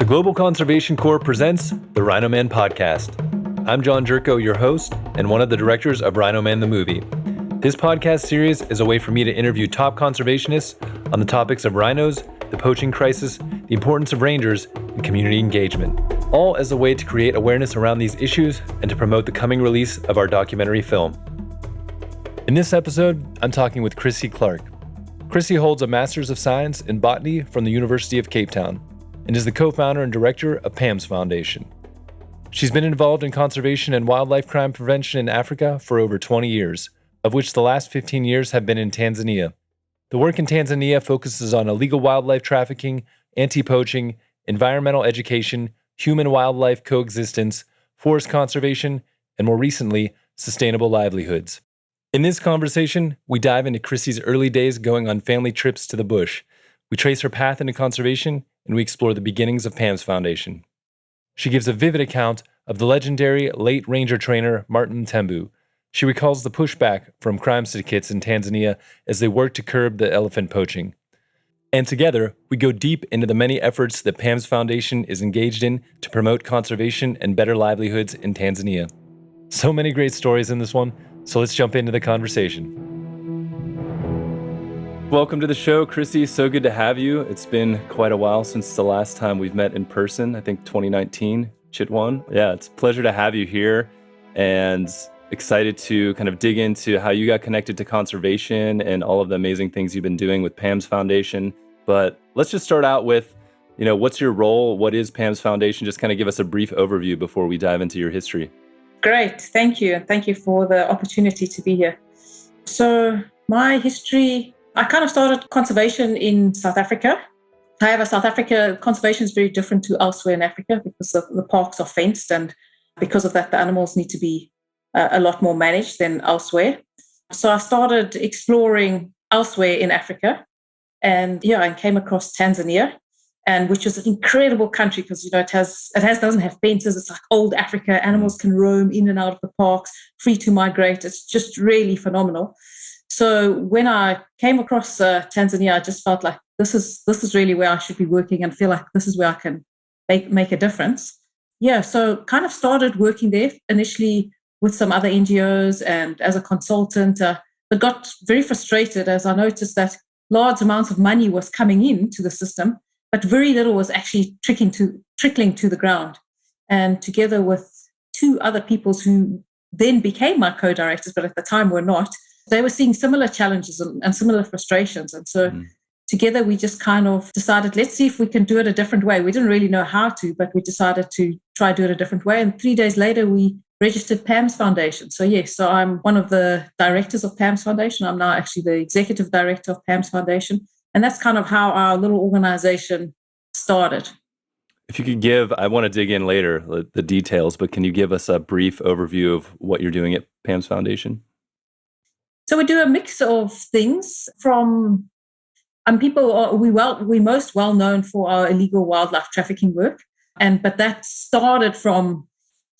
Global Conservation Corps presents the Rhino Man Podcast. I'm John Jerko, your host, and one of the directors of Rhino Man the Movie. This podcast series is a way for me to interview top conservationists on the topics of rhinos, the poaching crisis, the importance of rangers, and community engagement, all as a way to create awareness around these issues and to promote the coming release of our documentary film. In this episode, I'm talking with Krissie Clark. Krissie holds a Master's of Science in Botany from the University of Cape Town and is the co-founder and director of PAMS Foundation. She's been involved in conservation and wildlife crime prevention in Africa for over 20 years, of which the last 15 years have been in Tanzania. The work in Tanzania focuses on illegal wildlife trafficking, anti-poaching, environmental education, human-wildlife coexistence, forest conservation, and more recently, sustainable livelihoods. In this conversation, we dive into Krissie's early days going on family trips to the bush. We trace her path into conservation, and we explore the beginnings of PAMS Foundation. She gives a vivid account of the legendary late ranger trainer Martin Mthembu. She recalls the pushback from crime syndicates in Tanzania as they work to curb the elephant poaching. And together, we go deep into the many efforts that PAMS Foundation is engaged in to promote conservation and better livelihoods in Tanzania. So many great stories in this one, so let's jump into the conversation. Welcome to the show, Krissie. So good to have you. It's been quite a while since the last time we've met in person. I think 2019, Chitwan. Yeah, it's a pleasure to have you here and excited to kind of dig into how you got connected to conservation and all of the amazing things you've been doing with PAMS Foundation. But let's just start out with, what's your role? What is PAMS Foundation? Just kind of give us a brief overview before we dive into your history. Great. Thank you. And thank you for the opportunity to be here. So my history, I kind of started conservation in South Africa. However, South Africa, conservation is very different to elsewhere in Africa because the parks are fenced, and because of that, the animals need to be a lot more managed than elsewhere. So I started exploring elsewhere in Africa, and I came across Tanzania, and which is an incredible country because it doesn't have fences. It's like old Africa. Animals can roam in and out of the parks, free to migrate. It's just really phenomenal. So when I came across Tanzania, I just felt like this is really where I should be working and feel like this is where I can make a difference. Yeah, so kind of started working there initially with some other NGOs and as a consultant, but got very frustrated as I noticed that large amounts of money was coming into the system, but very little was actually trickling to the ground. And together with two other people who then became my co-directors, but at the time were not, they were seeing similar challenges and similar frustrations. And so together we just kind of decided, let's see if we can do it a different way. We didn't really know how to, but we decided to try do it a different way. And 3 days later, we registered PAMS Foundation. So so I'm one of the directors of PAMS Foundation. I'm now actually the executive director of PAMS Foundation. And that's kind of how our little organization started. If you could give, I want to dig in later, the details, but can you give us a brief overview of what you're doing at PAMS Foundation? So we do a mix of things from we're most well known for our illegal wildlife trafficking work. But that started from,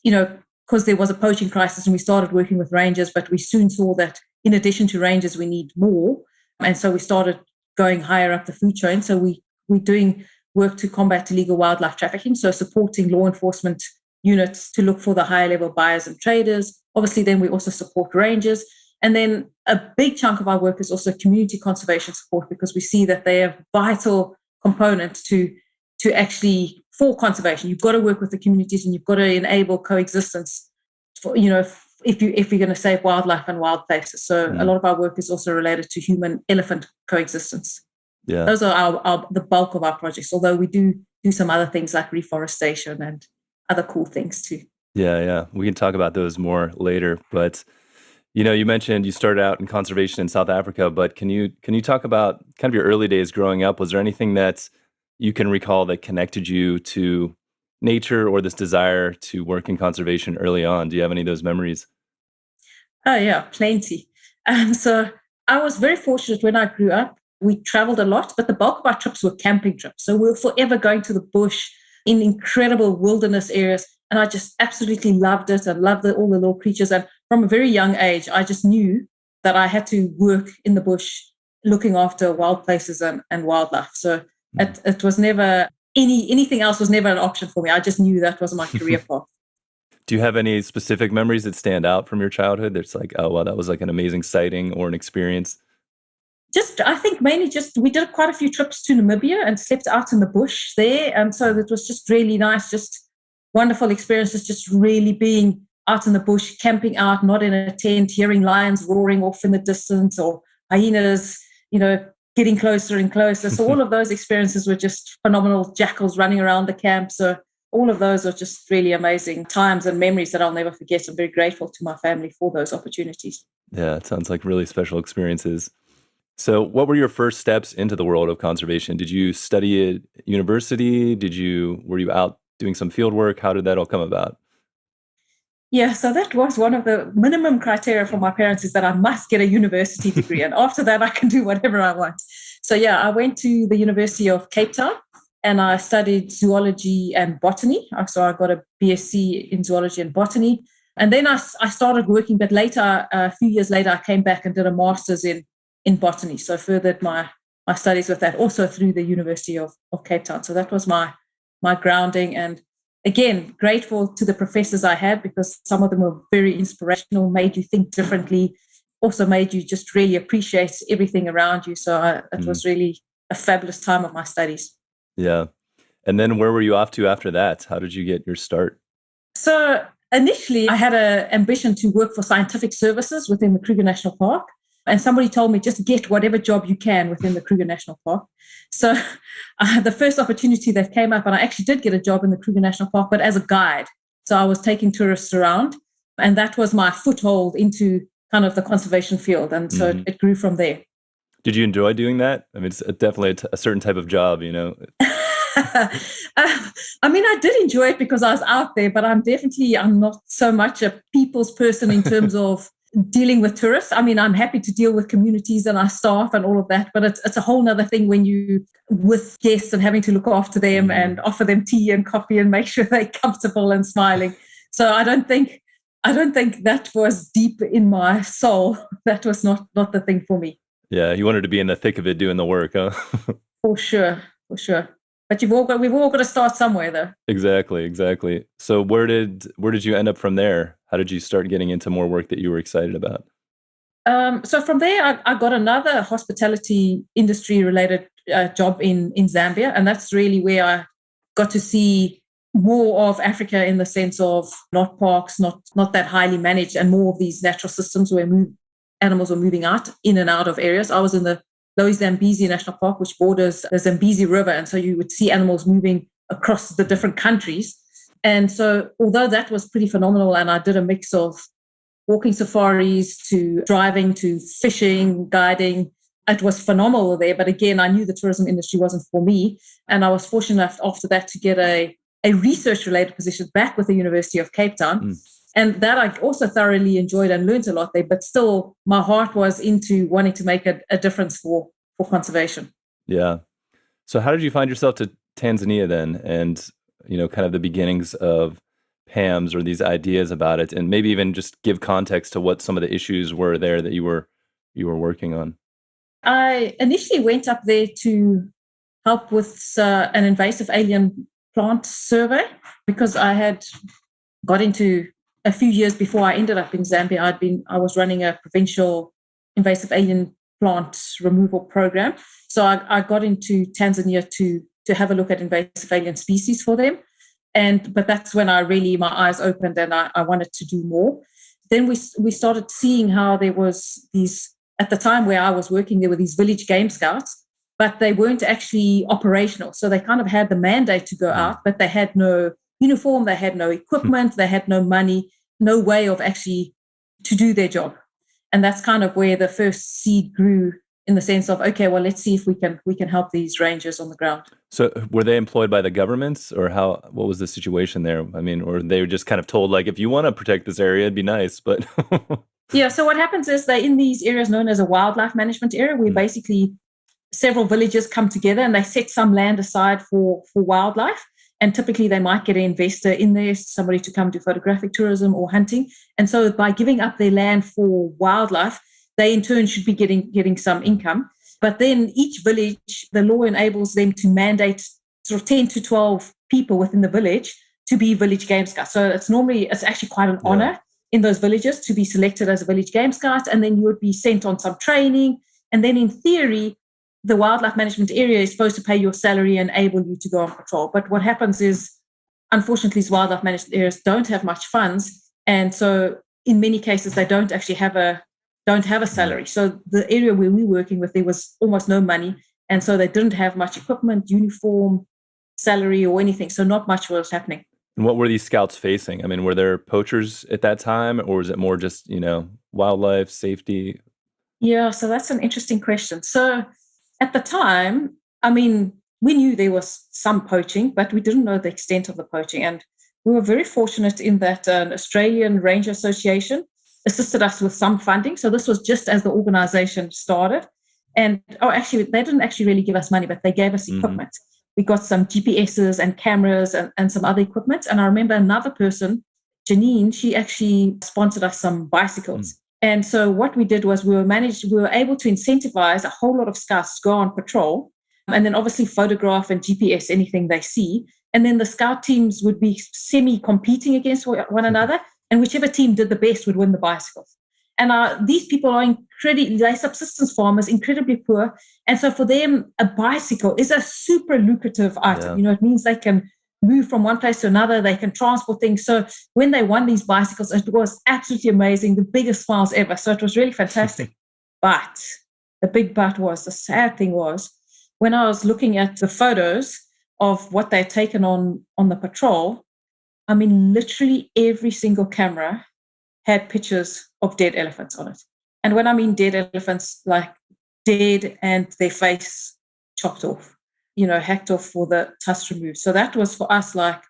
because there was a poaching crisis and we started working with rangers, but we soon saw that in addition to rangers, we need more. And so we started going higher up the food chain. So we're doing work to combat illegal wildlife trafficking. So supporting law enforcement units to look for the higher level buyers and traders. Obviously, then we also support rangers. And then a big chunk of our work is also community conservation support because we see that they are vital components to actually for conservation. You've got to work with the communities and you've got to enable coexistence for, if you're going to save wildlife and wild places. So a lot of our work is also related to human-elephant coexistence. Yeah. Those are the bulk of our projects, although we do some other things like reforestation and other cool things too. Yeah. We can talk about those more later, but you mentioned you started out in conservation in South Africa, but can you talk about kind of your early days growing up? Was there anything that you can recall that connected you to nature or this desire to work in conservation early on? Do you have any of those memories? Oh, yeah, plenty. So I was very fortunate when I grew up. We traveled a lot, but the bulk of our trips were camping trips. So we were forever going to the bush in incredible wilderness areas. And I just absolutely loved it and loved all the little creatures. And from a very young age, I just knew that I had to work in the bush looking after wild places and wildlife. So it was never anything else was never an option for me. I just knew that was my career path. Do you have any specific memories that stand out from your childhood that's like, oh, wow, that was like an amazing sighting or an experience? I think mainly we did quite a few trips to Namibia and slept out in the bush there. So it was just really nice, just wonderful experiences, just really being out in the bush, camping out, not in a tent, hearing lions roaring off in the distance or hyenas, getting closer and closer. So all of those experiences were just phenomenal. Jackals running around the camp. So all of those are just really amazing times and memories that I'll never forget. I'm very grateful to my family for those opportunities. Yeah, it sounds like really special experiences. So what were your first steps into the world of conservation? Did you study at university? Were you out doing some field work? How did that all come about? Yeah, so that was one of the minimum criteria for my parents, is that I must get a university degree. And after that, I can do whatever I want. So yeah, I went to the University of Cape Town and I studied zoology and botany. So I got a B.Sc in zoology and botany. And then I started working, but later, a few years later, I came back and did a master's in botany. So I furthered my studies with that, also through the University of Cape Town. So that was my grounding. And again, grateful to the professors I had, because some of them were very inspirational, made you think differently, also made you just really appreciate everything around you. So it was really a fabulous time of my studies. Yeah. And then where were you off to after that? How did you get your start? So initially, I had an ambition to work for scientific services within the Kruger National Park. And somebody told me, just get whatever job you can within the Kruger National Park. So the first opportunity that came up, and I actually did get a job in the Kruger National Park, but as a guide. So I was taking tourists around, and that was my foothold into kind of the conservation field. And so it grew from there. Did you enjoy doing that? I mean, it's definitely a certain type of job, I mean, I did enjoy it because I was out there, but I'm not so much a people's person in terms of dealing with tourists. I mean, I'm happy to deal with communities and our staff and all of that, but it's a whole nother thing when you with guests and having to look after them and offer them tea and coffee and make sure they're comfortable and smiling. So I don't think that was deep in my soul. That was not the thing for me. Yeah, you wanted to be in the thick of it doing the work, huh? For sure. But we've all got to start somewhere, though. Exactly. So where did you end up from there? How did you start getting into more work that you were excited about? So from there, I got another hospitality industry related job in Zambia, and that's really where I got to see more of Africa in the sense of not parks, not that highly managed, and more of these natural systems where animals were moving out in and out of areas. I was in the Lower Zambezi National Park, which borders the Zambezi River. And so you would see animals moving across the different countries. And so although that was pretty phenomenal, and I did a mix of walking safaris to driving to fishing, guiding, it was phenomenal there. But again, I knew the tourism industry wasn't for me. And I was fortunate enough after that to get a research-related position back with the University of Cape Town. And that I also thoroughly enjoyed and learned a lot there, but still my heart was into wanting to make a difference for conservation. Yeah. So how did you find yourself to Tanzania then? And, kind of the beginnings of PAMS or these ideas about it, and maybe even just give context to what some of the issues were there that you were working on. I initially went up there to help with an invasive alien plant survey, because I had got into a few years before I ended up in Zambia. I was running a provincial invasive alien plant removal program. So I got into Tanzania to have a look at invasive alien species for them. But that's when my eyes opened and I wanted to do more. Then we started seeing how there was these, at the time where I was working, there were these village game scouts, but they weren't actually operational. So they kind of had the mandate to go out, but they had no uniform, they had no equipment, they had no money, no way of actually to do their job. And that's kind of where the first seed grew, in the sense of, okay, well, let's see if we can help these rangers on the ground. So were they employed by the governments, or what was the situation there? I mean, or they were just kind of told, like, if you want to protect this area, it'd be nice, but... Yeah, so what happens is they're in these areas known as a wildlife management area, where basically several villages come together and they set some land aside for wildlife. And typically they might get an investor in there, somebody to come do photographic tourism or hunting. And so by giving up their land for wildlife, they in turn should be getting some income. But then each village, the law enables them to mandate sort of 10 to 12 people within the village to be village game scouts. So it's actually quite an honor in those villages to be selected as a village game scout. And then you would be sent on some training. And then in theory, the wildlife management area is supposed to pay your salary and enable you to go on patrol. But what happens is, unfortunately, these wildlife management areas don't have much funds. And so in many cases, they don't actually have a salary. So the area where we were working with, there was almost no money. And so they didn't have much equipment, uniform, salary, or anything. So not much was happening. And what were these scouts facing? I mean, were there poachers at that time, or was it more just, wildlife safety? Yeah, so that's an interesting question. So at the time, I mean, we knew there was some poaching, but we didn't know the extent of the poaching. And we were very fortunate in that an Australian Ranger Association assisted us with some funding. So this was just as the organization started. And actually, they didn't actually really give us money, but they gave us equipment. We got some GPSs and cameras and some other equipment. And I remember another person, Janine, she actually sponsored us some bicycles. And so what we did was we were able to incentivize a whole lot of scouts to go on patrol, and then obviously photograph and GPS anything they see. And then the scout teams would be semi-competing against one another, and whichever team did the best would win the bicycles. And these people are they're subsistence farmers, incredibly poor. And so for them, a bicycle is a super lucrative item. It means they can move from one place to another. They can transport things. So when they won these bicycles, it was absolutely amazing, the biggest smiles ever. So it was really fantastic. But the sad thing was, when I was looking at the photos of what they'd taken on the patrol, I mean, literally every single camera had pictures of dead elephants on it. And when I mean dead elephants, like dead and their face chopped off, hacked off for the tusks removed. So that was for us like,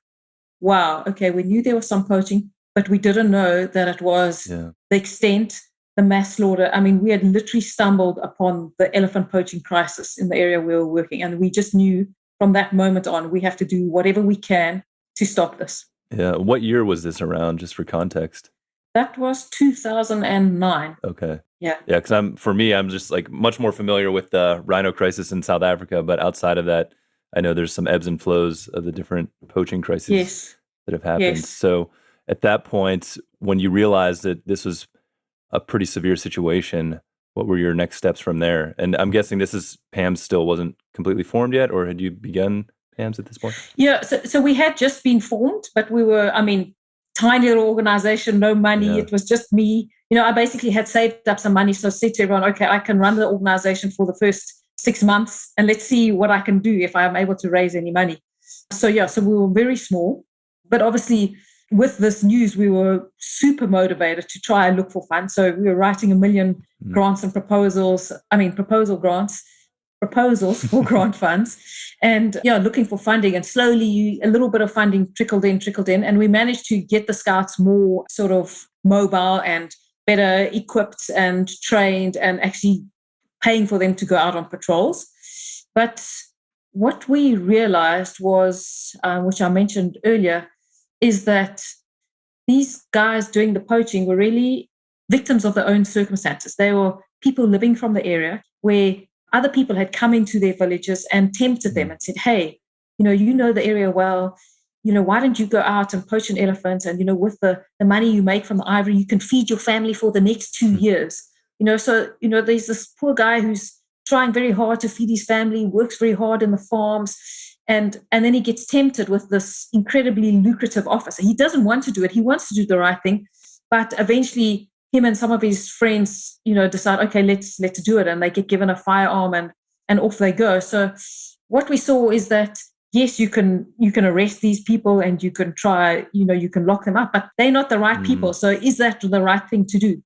wow, okay, we knew there was some poaching, but we didn't know that it was the extent, the mass slaughter. I mean, we had literally stumbled upon the elephant poaching crisis in the area we were working. And we just knew from that moment on, we have to do whatever we can to stop this. Yeah. What year was this around, just for context? That was 2009. Okay. Yeah. Yeah, because I'm just like much more familiar with the rhino crisis in South Africa, but outside of that, I know there's some ebbs and flows of the different poaching crises that have happened. Yes. So at that point, when you realized that this was a pretty severe situation, what were your next steps from there? And I'm guessing PAMS still wasn't completely formed yet, or had you begun PAMS at this point? Yeah, so we had just been formed, but we were, tiny little organization, no money. Yeah. It was just me. I basically had saved up some money. So I said to everyone, okay, I can run the organization for the first 6 months and let's see what I can do if I'm able to raise any money. So we were very small, but obviously with this news, we were super motivated to try and look for funds. So we were writing 1 million grants and proposals for grant funds, and looking for funding. And slowly a little bit of funding trickled in, and we managed to get the scouts more sort of mobile and better equipped and trained, and actually paying for them to go out on patrols. But what we realized was, which I mentioned earlier, is that these guys doing the poaching were really victims of their own circumstances. They were people living from the area where other people had come into their villages and tempted them and said, hey, you know the area well, why don't you go out and poach an elephant? And, with the money you make from the ivory, you can feed your family for the next 2 years. So there's this poor guy who's trying very hard to feed his family, works very hard in the farms. And then he gets tempted with this incredibly lucrative offer. So he doesn't want to do it. He wants to do the right thing. But eventually him and some of his friends, decide, okay, let's do it. And they get given a firearm and off they go. So what we saw is that, yes, you can arrest these people and you can try, you can lock them up, but they're not the right people. So is that the right thing to do?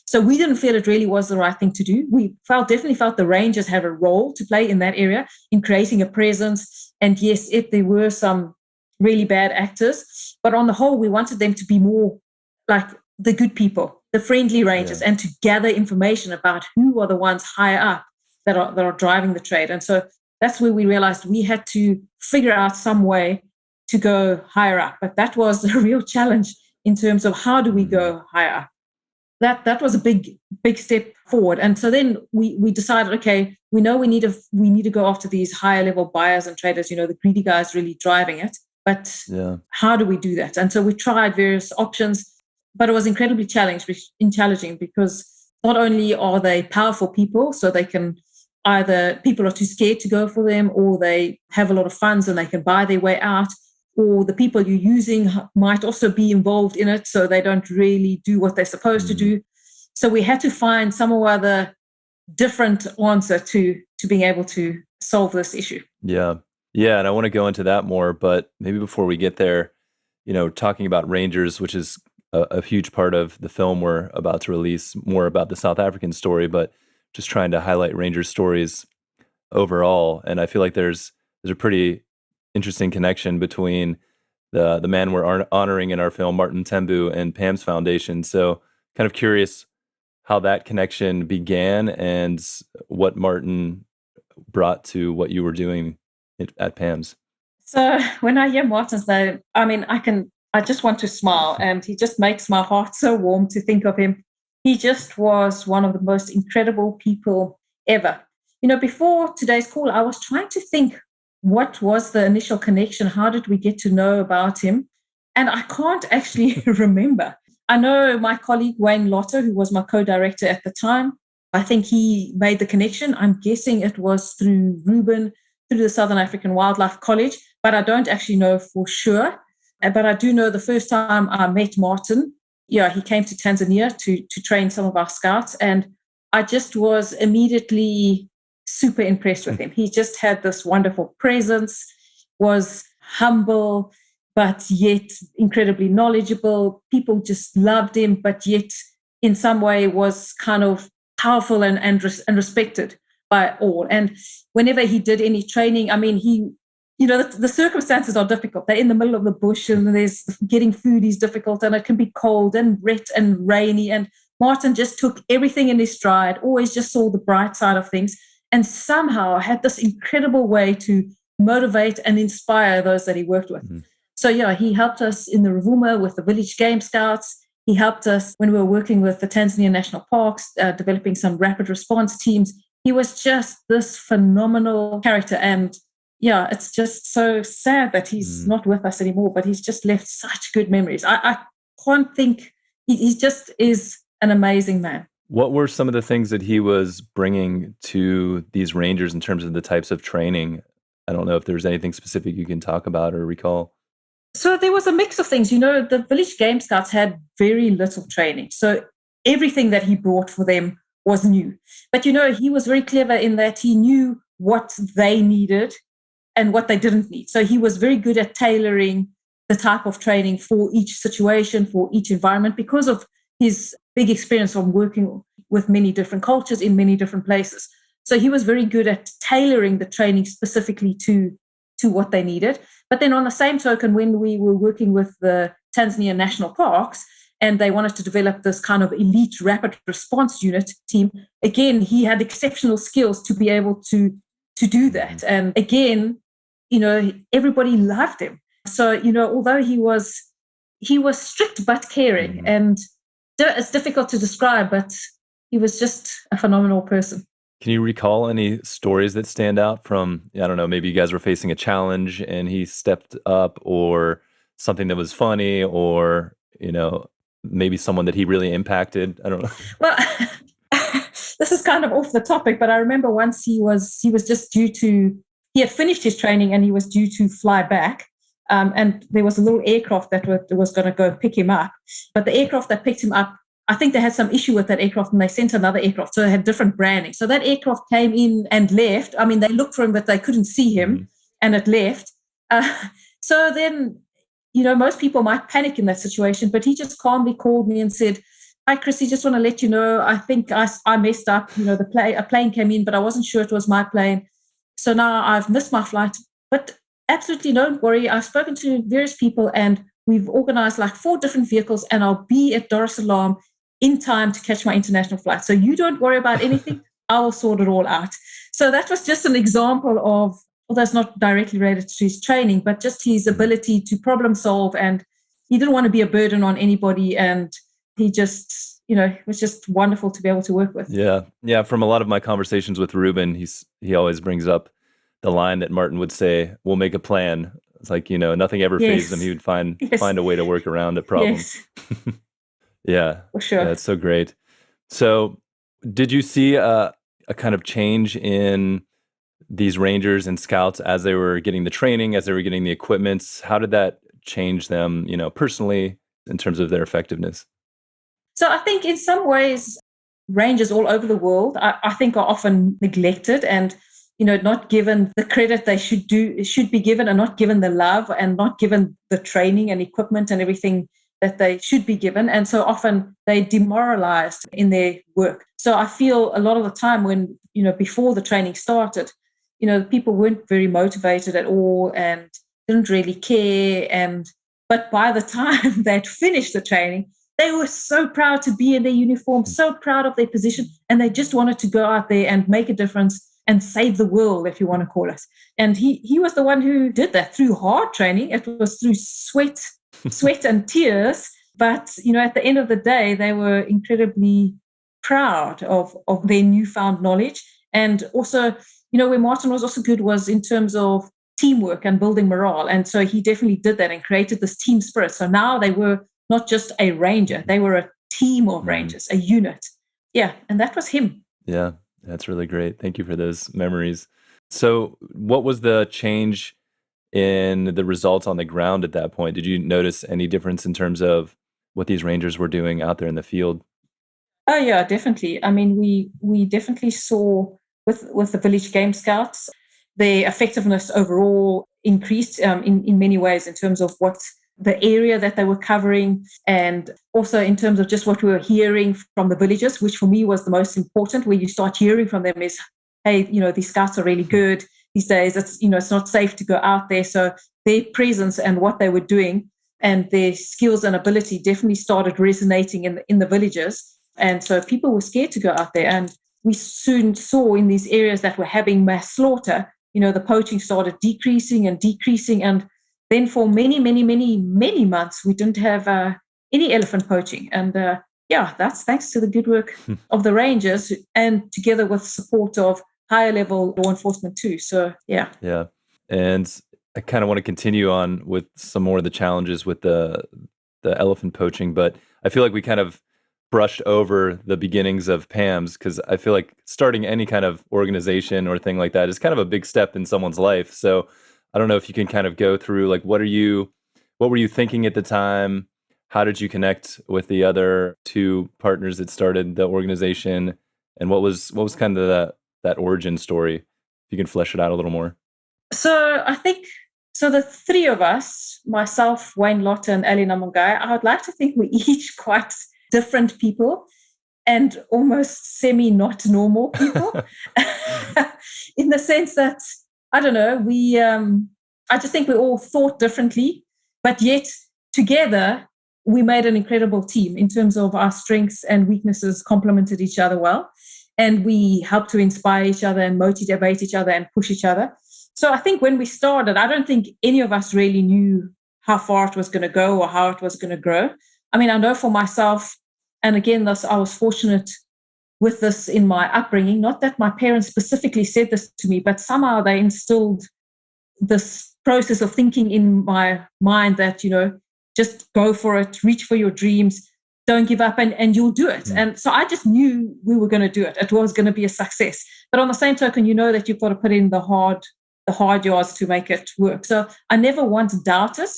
So we didn't feel it really was the right thing to do. We definitely felt the rangers had a role to play in that area in creating a presence. And yes, there were some really bad actors, but on the whole, we wanted them to be more like the good people, the friendly rangers, and to gather information about who are the ones higher up that are driving the trade. And so that's where we realized we had to figure out some way to go higher up. But that was a real challenge in terms of how do we go higher up. that was a big step forward. And so then we decided, okay, we know we need to go after these higher level buyers and traders, the greedy guys really driving it. But how do we do that? And so we tried various options, but it was incredibly challenging because not only are they powerful people, so they can either people are too scared to go for them, or they have a lot of funds and they can buy their way out, or the people you're using might also be involved in it, so they don't really do what they're supposed to do. So we had to find some other different answer to being able to solve this issue. Yeah. And I want to go into that more, but maybe before we get there, talking about rangers, which is a huge part of the film we're about to release, more about the South African story, but just trying to highlight ranger stories overall. And I feel like there's a pretty interesting connection between the man we're honoring in our film, Martin Mthembu, and PAMS Foundation. So kind of curious how that connection began and what Martin brought to what you were doing at PAMS. So when I hear Martin's name, I just want to smile, and he just makes my heart so warm to think of him. He just was one of the most incredible people ever. Before today's call, I was trying to think, what was the initial connection? How did we get to know about him? And I can't actually remember. I know my colleague, Wayne Lotter, who was my co-director at the time, I think he made the connection. I'm guessing it was through Ruben, through the Southern African Wildlife College, but I don't actually know for sure. But I do know the first time I met Martin, he came to Tanzania to train some of our scouts, and I just was immediately super impressed with him. He just had this wonderful presence, was humble, but yet incredibly knowledgeable. People just loved him, but yet in some way was kind of powerful and respected by all. And whenever he did any training, the circumstances are difficult. They're in the middle of the bush, and there's getting food is difficult, and it can be cold and wet and rainy. And Martin just took everything in his stride, always just saw the bright side of things, and somehow had this incredible way to motivate and inspire those that he worked with. Mm-hmm. So he helped us in the Rovuma with the village game scouts. He helped us when we were working with the Tanzania National Parks, developing some rapid response teams. He was just this phenomenal character. And it's just so sad that he's not with us anymore, but he's just left such good memories. I can't think, he just is an amazing man. What were some of the things that he was bringing to these rangers in terms of the types of training? I don't know if there's anything specific you can talk about or recall. So there was a mix of things. The village game scouts had very little training. So everything that he brought for them was new. But, he was very clever in that he knew what they needed and what they didn't need. So he was very good at tailoring the type of training for each situation, for each environment, because of his big experience from working with many different cultures in many different places. So he was very good at tailoring the training specifically to what they needed. But then on the same token, when we were working with the Tanzania National Parks and they wanted to develop this kind of elite rapid response unit team, again, he had exceptional skills to be able to do that. And again, everybody loved him. So, although he was strict but caring, and it's difficult to describe, but he was just a phenomenal person. Can you recall any stories that stand out from, I don't know, maybe you guys were facing a challenge and he stepped up, or something that was funny, or, maybe someone that he really impacted? I don't know. Well, this is kind of off the topic, but I remember once he was just he had finished his training and he was due to fly back. And there was a little aircraft that was going to go pick him up. But the aircraft that picked him up, I think they had some issue with that aircraft and they sent another aircraft. So they had different branding. So that aircraft came in and left. They looked for him, but they couldn't see him, and it left. So then, most people might panic in that situation, but he just calmly called me and said, "Hi, Krissie, just want to let you know, I think I messed up. A plane came in, but I wasn't sure it was my plane. So now I've missed my flight. But absolutely don't worry. I've spoken to various people and we've organized like 4 different vehicles, and I'll be at Dar es Salaam in time to catch my international flight. So you don't worry about anything. I will sort it all out." So that was just an example of, although it's not directly related to his training, but just his ability to problem solve. And he didn't want to be a burden on anybody. And he just it was just wonderful to be able to work with. Yeah. Yeah. From a lot of my conversations with Ruben, he always brings up the line that Martin would say, "We'll make a plan." It's like, nothing ever fazed him. Yes. He would find Yes. a way to work around a problem. Yes. Yeah. For sure. Yeah, it's so great. So did you see a kind of change in these rangers and scouts as they were getting the training, as they were getting the equipments? How did that change them, personally in terms of their effectiveness? So I think in some ways, rangers all over the world, I think, are often neglected and, not given the credit they should be given, and not given the love, and not given the training and equipment and everything that they should be given. And so often they demoralized in their work. So I feel a lot of the time when, before the training started, people weren't very motivated at all and didn't really care. But by the time they'd finished the training, they were so proud to be in their uniform, so proud of their position, and they just wanted to go out there and make a difference and save the world, if you want to call it. And he was the one who did that through hard training. It was through sweat and tears. But, at the end of the day, they were incredibly proud of their newfound knowledge. And also, where Martin was also good was in terms of teamwork and building morale. And so he definitely did that and created this team spirit. So now they were not just a ranger, they were a team of rangers, a unit. Yeah, and that was him. Yeah, that's really great. Thank you for those memories. So what was the change in the results on the ground at that point? Did you notice any difference in terms of what these rangers were doing out there in the field? Oh yeah, definitely. I mean, we definitely saw with the village game scouts, their effectiveness overall increased in many ways in terms of what the area that they were covering, and also in terms of just what we were hearing from the villagers, which for me was the most important. Where you start hearing from them is, hey, these scouts are really good these days. It's not safe to go out there. So their presence and what they were doing and their skills and ability definitely started resonating in the villages. And so people were scared to go out there. And we soon saw in these areas that were having mass slaughter, the poaching started decreasing. And then for many, many, many, many months, we didn't have any elephant poaching. And that's thanks to the good work of the rangers, and together with support of higher level law enforcement too. So, yeah. Yeah. And I kind of want to continue on with some more of the challenges with the elephant poaching, but I feel like we kind of brushed over the beginnings of PAMS, because I feel like starting any kind of organization or thing like that is kind of a big step in someone's life. So I don't know if you can kind of go through, like, what were you thinking at the time? How did you connect with the other two partners that started the organization? And what was kind of that origin story? If you can flesh it out a little more. So I think, the three of us, myself, Wayne Lotte, and Ali Namangai, I would like to think we're each quite different people and almost not normal people in the sense that, I don't know, I just think we all thought differently, but yet together we made an incredible team in terms of our strengths and weaknesses complemented each other well. And we helped to inspire each other and motivate each other and push each other. So I think when we started, I don't think any of us really knew how far it was going to go or how it was going to grow. I mean, I know for myself, and again, I was fortunate with this in my upbringing, not that my parents specifically said this to me, but somehow they instilled this process of thinking in my mind that, just go for it, reach for your dreams, don't give up, and you'll do it. And so I just knew we were going to do it. It was going to be a success. But on the same token, that you've got to put in the hard yards to make it work. So I never once doubted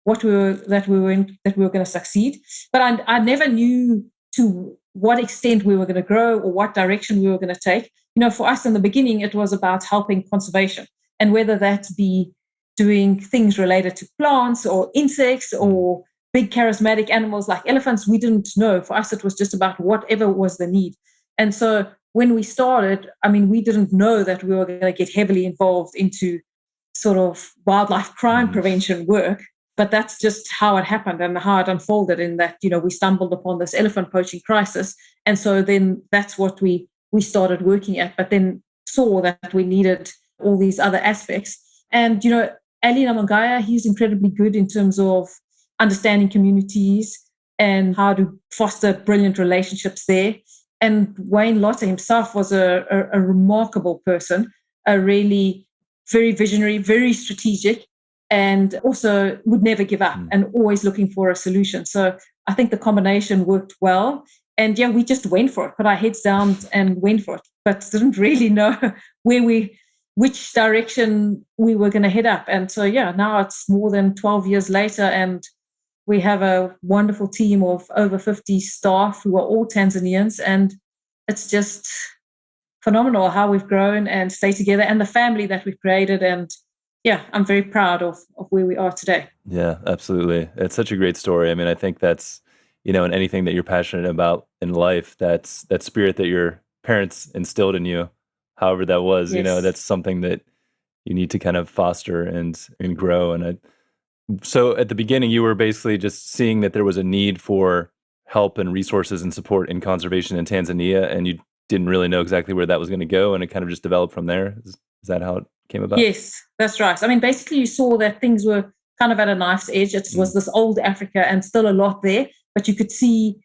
that we were going to succeed. But I never knew to what extent we were going to grow or what direction we were going to take. For us in the beginning, it was about helping conservation, and whether that be doing things related to plants or insects or big charismatic animals like elephants, we didn't know. For us, it was just about whatever was the need. And so when we started, I mean, we didn't know that we were going to get heavily involved into sort of wildlife crime prevention work. But that's just how it happened and how it unfolded, in that, we stumbled upon this elephant poaching crisis. And so then that's what we started working at, but then saw that we needed all these other aspects. And, Ali Namangaya, he's incredibly good in terms of understanding communities, and how to foster brilliant relationships there. And Wayne Lotter himself was a remarkable person, a really very visionary, very strategic, and also would never give up and always looking for a solution. So I think the combination worked well. And yeah, we just went for it, put our heads down and went for it, but didn't really know which direction we were going to head up. And so, yeah, now it's more than 12 years later, and we have a wonderful team of over 50 staff who are all Tanzanians. And it's just phenomenal how we've grown and stayed together, and the family that we've created. And yeah, I'm very proud of where we are today. Yeah, absolutely. It's such a great story. I mean, I think that's, in anything that you're passionate about in life, that's that spirit that your parents instilled in you, however that was, Yes. that's something that you need to kind of foster and grow. So at the beginning, you were basically just seeing that there was a need for help and resources and support in conservation in Tanzania, and you didn't really know exactly where that was going to go, and it kind of just developed from there. Is that how it came about? Yes, that's right. I mean, basically, you saw that things were kind of at a knife's edge. It was this old Africa and still a lot there, but you could see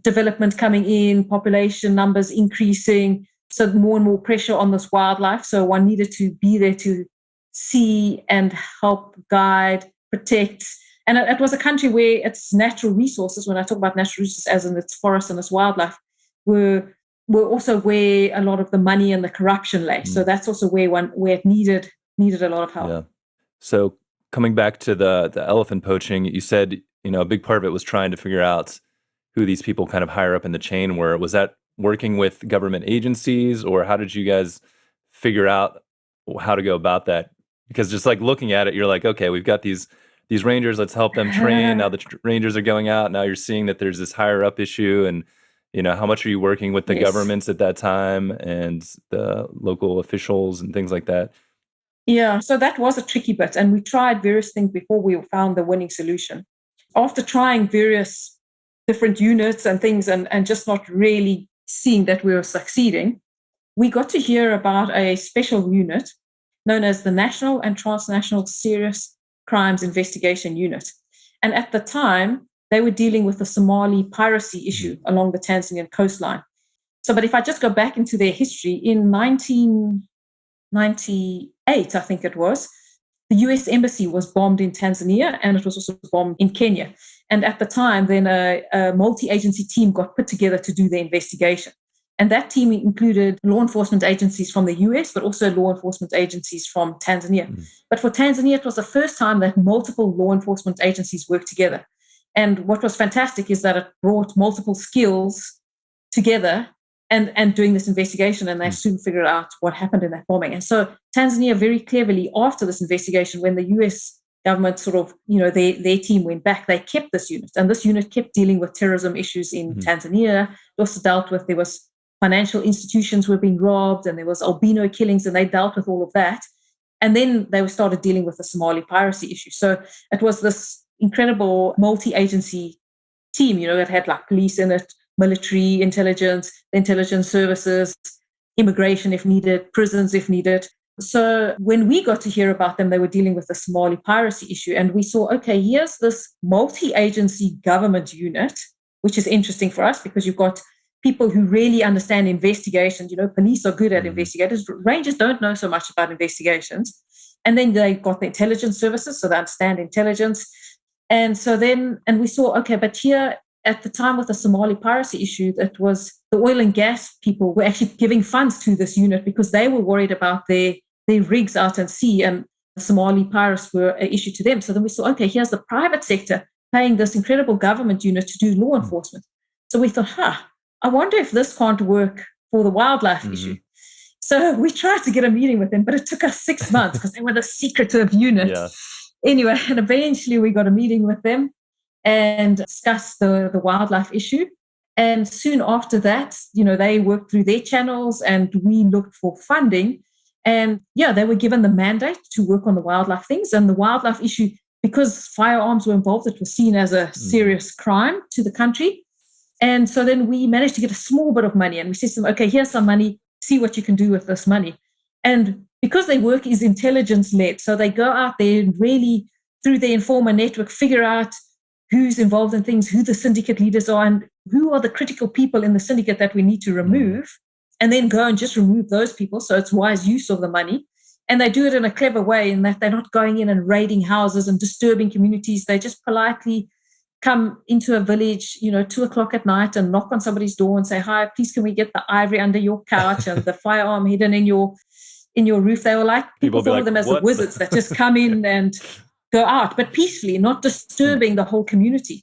development coming in, population numbers increasing, so more and more pressure on this wildlife. So one needed to be there to see and help guide, protect. And it was a country where its natural resources, when I talk about natural resources as in its forests and its wildlife, were also where a lot of the money and the corruption lay. So that's also where it needed a lot of help. Yeah. So coming back to the elephant poaching, you said, a big part of it was trying to figure out who these people kind of higher up in the chain were. Was that working with government agencies, or how did you guys figure out how to go about that? Because just like looking at it, you're like, okay, we've got these rangers, let's help them train. Now the rangers are going out. Now you're seeing that there's this higher up issue, and how much are you working with the governments at that time and the local officials and things like that? Yeah, so that was a tricky bit, and we tried various things before we found the winning solution. After trying various different units and things and just not really seeing that we were succeeding, we got to hear about a special unit known as the National and Transnational Serious Crimes Investigation Unit. And at the time, they were dealing with the Somali piracy issue along the Tanzanian coastline. So, but if I just go back into their history, in 1998, I think it was, the US Embassy was bombed in Tanzania, and it was also bombed in Kenya. And at the time, then a multi-agency team got put together to do the investigation. And that team included law enforcement agencies from the US, but also law enforcement agencies from Tanzania. But for Tanzania, it was the first time that multiple law enforcement agencies worked together. And what was fantastic is that it brought multiple skills together and doing this investigation, and they soon figured out what happened in that bombing. And so Tanzania very cleverly, after this investigation, when the US government sort of, their team went back, they kept this unit. And this unit kept dealing with terrorism issues in Tanzania. It also dealt with, there was financial institutions were being robbed, and there was albino killings, and they dealt with all of that. And then they started dealing with the Somali piracy issue. So it was this incredible multi-agency team, it had like police in it, military, intelligence, the intelligence services, immigration if needed, prisons if needed. So when we got to hear about them, they were dealing with the Somali piracy issue. And we saw, okay, here's this multi-agency government unit, which is interesting for us because you've got people who really understand investigations. Police are good at investigators. Rangers don't know so much about investigations. And then they got the intelligence services, so they understand intelligence. And so then, and we saw, okay, but here at the time with the Somali piracy issue, that was the oil and gas people were actually giving funds to this unit because they were worried about their rigs out at sea, and the Somali pirates were an issue to them. So then we saw, okay, here's the private sector paying this incredible government unit to do law enforcement. So we thought, I wonder if this can't work for the wildlife issue. So we tried to get a meeting with them, but it took us 6 months because they were the secretive unit. Yeah. Anyway, and eventually we got a meeting with them and discussed the wildlife issue. And soon after that, they worked through their channels and we looked for funding. And they were given the mandate to work on the wildlife things. And the wildlife issue, because firearms were involved, it was seen as a serious crime to the country. And so then we managed to get a small bit of money, and we said to them, okay, here's some money, see what you can do with this money. And because their work is intelligence-led, so they go out there and really, through their informer network, figure out who's involved in things, who the syndicate leaders are, and who are the critical people in the syndicate that we need to remove, and then go and just remove those people. So it's wise use of the money. And they do it in a clever way in that they're not going in and raiding houses and disturbing communities. They just politely come into a village, 2:00 at night and knock on somebody's door and say, "Hi, please can we get the ivory under your couch and the firearm hidden in your roof?" They were like, people thought of them as the wizards that just come in and go out, but peacefully, not disturbing the whole community.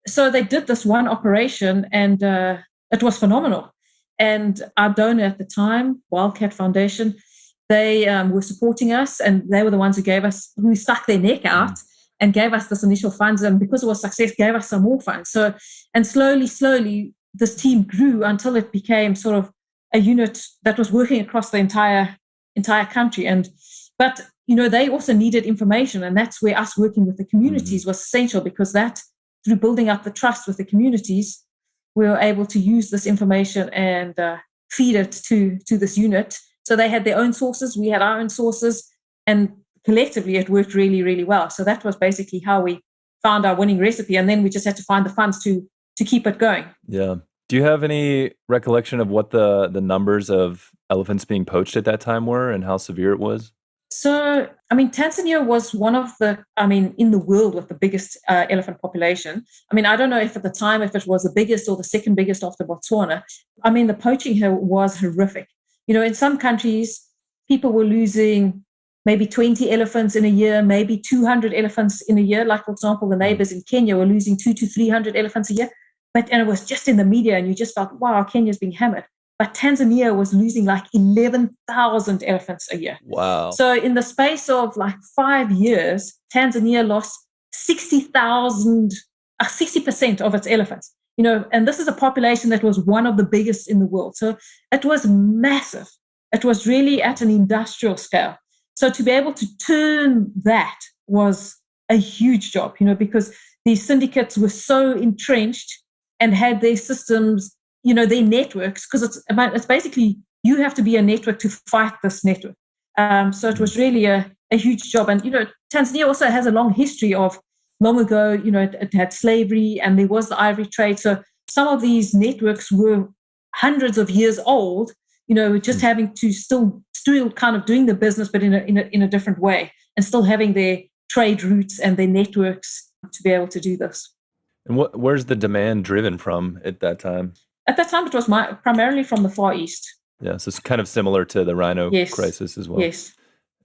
So they did this one operation, and it was phenomenal. And our donor at the time, Wildcat Foundation, they were supporting us, and they were the ones who stuck their neck out and gave us this initial funds. And because it was success, gave us some more funds. So, and slowly, this team grew until it became sort of a unit that was working across the entire country. But they also needed information, and that's where us working with the communities was essential, because that, through building up the trust with the communities, we were able to use this information and feed it to this unit. So they had their own sources, we had our own sources, and collectively it worked really, really well. So that was basically how we found our winning recipe, and then we just had to find the funds to keep it going. Yeah. Do you have any recollection of what the numbers of elephants being poached at that time were and how severe it was? So, Tanzania was one of in the world with the biggest elephant population. I don't know if at the time, if it was the biggest or the second biggest after Botswana. The poaching here was horrific. In some countries, people were losing maybe 20 elephants in a year, maybe 200 elephants in a year. Like, for example, the neighbors in Kenya were losing 200 to 300 elephants a year. And it was just in the media, and you just felt, wow, Kenya's being hammered. But Tanzania was losing like 11,000 elephants a year. Wow. So in the space of like 5 years, Tanzania lost 60% of its elephants. And this is a population that was one of the biggest in the world. So it was massive. It was really at an industrial scale. So to be able to turn that was a huge job, because these syndicates were so entrenched and had their systems, their networks, because it's basically, you have to be a network to fight this network. So it was really a huge job. And, Tanzania also has a long history of, long ago, it had slavery and there was the ivory trade. So some of these networks were hundreds of years old, just having to still kind of doing the business, but in a different way, and still having their trade routes and their networks to be able to do this. And where's the demand driven from at that time? At that time, it was primarily from the Far East. Yeah, so it's kind of similar to the rhino crisis as well. Yes.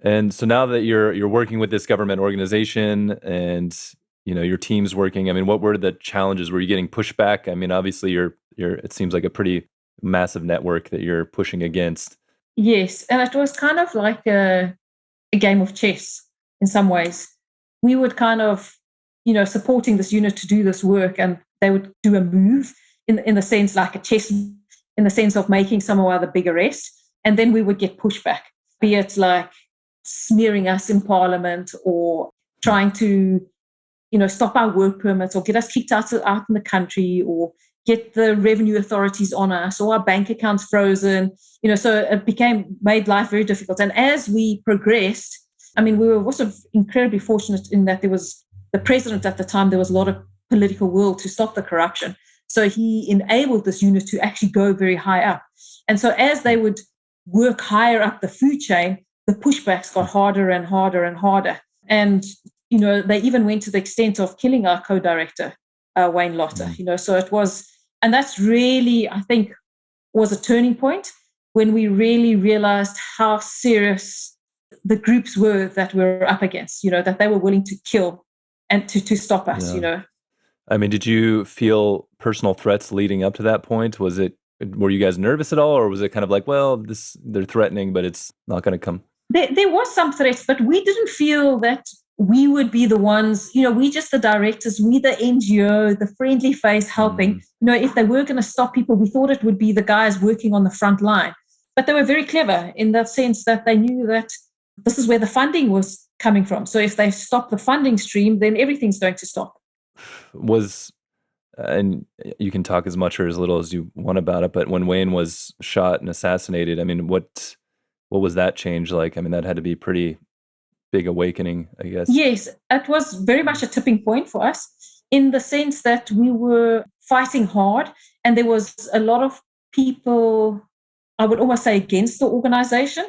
And so now that you're working with this government organization and your team's working, what were the challenges? Were you getting pushback? Obviously you're it seems like a pretty massive network that you're pushing against. Yes, and it was kind of like a game of chess in some ways. We would kind of, supporting this unit to do this work, and they would do a move in the sense like a chess, in the sense of making some of our big arrest, and then we would get pushback, be it like smearing us in parliament or trying to, stop our work permits or get us kicked out in the country or get the revenue authorities on us or our bank accounts frozen, so it made life very difficult. And as we progressed, we were also incredibly fortunate in that there was the president at the time, there was a lot of political will to stop the corruption. So he enabled this unit to actually go very high up. And so as they would work higher up the food chain, the pushbacks got harder and harder and harder. And, they even went to the extent of killing our co-director, Wayne Lotter, so it was, and that's really, I think, was a turning point when we really realized how serious the groups were that we were up against, that they were willing to kill and to stop us, Did you feel personal threats leading up to that point? Were you guys nervous at all, or was it kind of like, well, they're threatening, but it's not going to come? There was some threats, but we didn't feel that we would be the ones, we just the directors, we the NGO, the friendly face helping. If they were going to stop people, we thought it would be the guys working on the front line. But they were very clever in that sense that they knew that this is where the funding was coming from. So if they stop the funding stream, then everything's going to stop. And you can talk as much or as little as you want about it, but when Wayne was shot and assassinated, what was that change like? That had to be pretty big awakening, I guess. Yes, it was very much a tipping point for us. in the sense that we were fighting hard, and there was a lot of people, I would almost say, against the organization.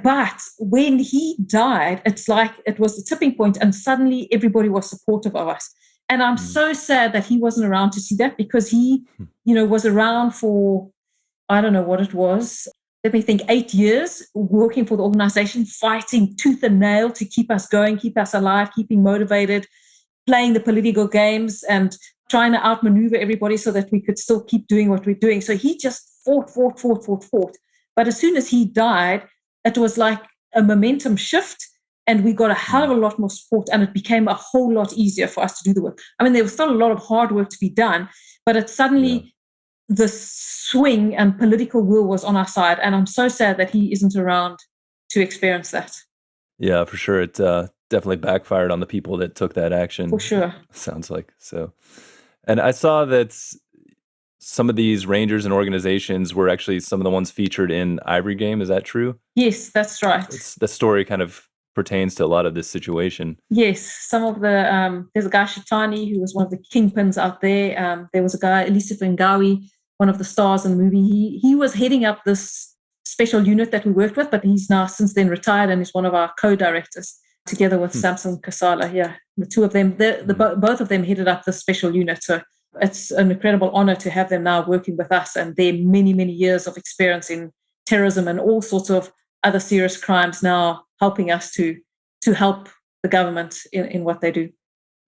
But when he died, it's like it was the tipping point, and suddenly everybody was supportive of us. And I'm so sad that he wasn't around to see that, because he, was around for, I don't know what it was, let me think, 8 years, working for the organization, fighting tooth and nail to keep us going, keep us alive, keeping motivated, playing the political games and trying to outmaneuver everybody so that we could still keep doing what we're doing. So he just fought. But as soon as he died, it was like a momentum shift, and we got a hell of a lot more support, and it became a whole lot easier for us to do the work. I mean, there was still a lot of hard work to be done, but it suddenly, the swing and political will was on our side. And I'm so sad that he isn't around to experience that. Yeah, for sure. It definitely backfired on the people that took that action. For sure. Sounds like so. And I saw that some of these rangers and organizations were actually some of the ones featured in Ivory Game. Is that true? Yes, that's right. The story kind of pertains to a lot of this situation. Yes, some of the, there's a guy, Shatani, who was one of the kingpins out there. There was a guy, Elisa Ngawi, one of the stars in the movie. He was heading up this special unit that we worked with, but he's now since then retired and is one of our co-directors, together with Samson Kasala. Yeah, the two of them, both of them headed up the special unit. So it's an incredible honor to have them now working with us, and their many, many years of experience in terrorism and all sorts of other serious crimes now helping us to help the government in what they do.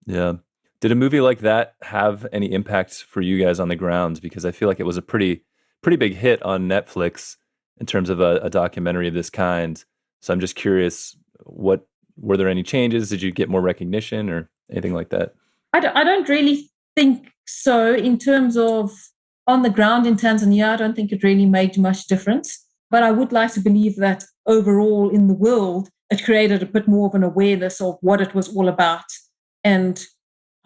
Yeah. Did a movie like that have any impact for you guys on the ground? Because I feel like it was a pretty big hit on Netflix in terms of a documentary of this kind. So I'm just curious, were there any changes? Did you get more recognition or anything like that? I don't really think so. In terms of on the ground in Tanzania, I don't think it really made much difference. But I would like to believe that overall in the world, it created a bit more of an awareness of what it was all about and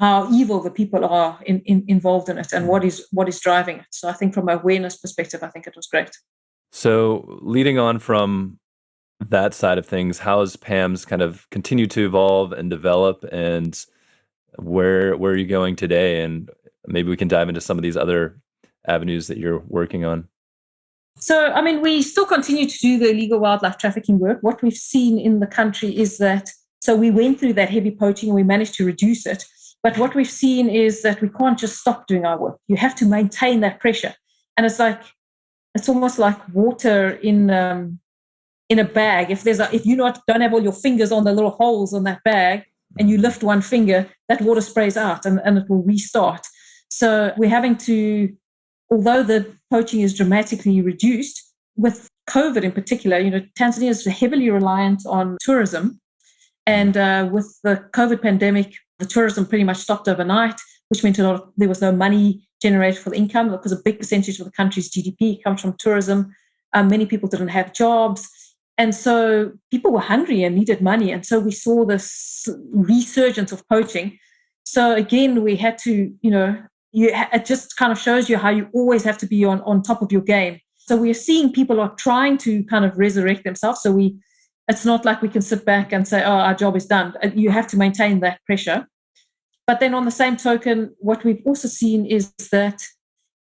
how evil the people are involved in it, and what is driving it. So I think from an awareness perspective, I think it was great. So leading on from that side of things, how has PAMS kind of continued to evolve and develop, and where are you going today? And maybe we can dive into some of these other avenues that you're working on. So, I mean, we still continue to do the illegal wildlife trafficking work. What we've seen in the country is that, so we went through that heavy poaching and we managed to reduce it. But what we've seen is that we can't just stop doing our work. You have to maintain that pressure. And it's almost like water in a bag. If you don't have all your fingers on the little holes on that bag and you lift one finger, that water sprays out and it will restart. So we're having to, although the poaching is dramatically reduced, with COVID in particular, Tanzania is heavily reliant on tourism. And with the COVID pandemic, the tourism pretty much stopped overnight, which meant there was no money generated for the income, because a big percentage of the country's GDP comes from tourism. Many people didn't have jobs. And so people were hungry and needed money. And so we saw this resurgence of poaching. So again, we had to, it just kind of shows you how you always have to be on top of your game. So we're seeing people are trying to kind of resurrect themselves. So it's not like we can sit back and say, oh, our job is done. You have to maintain that pressure. But then on the same token, what we've also seen is that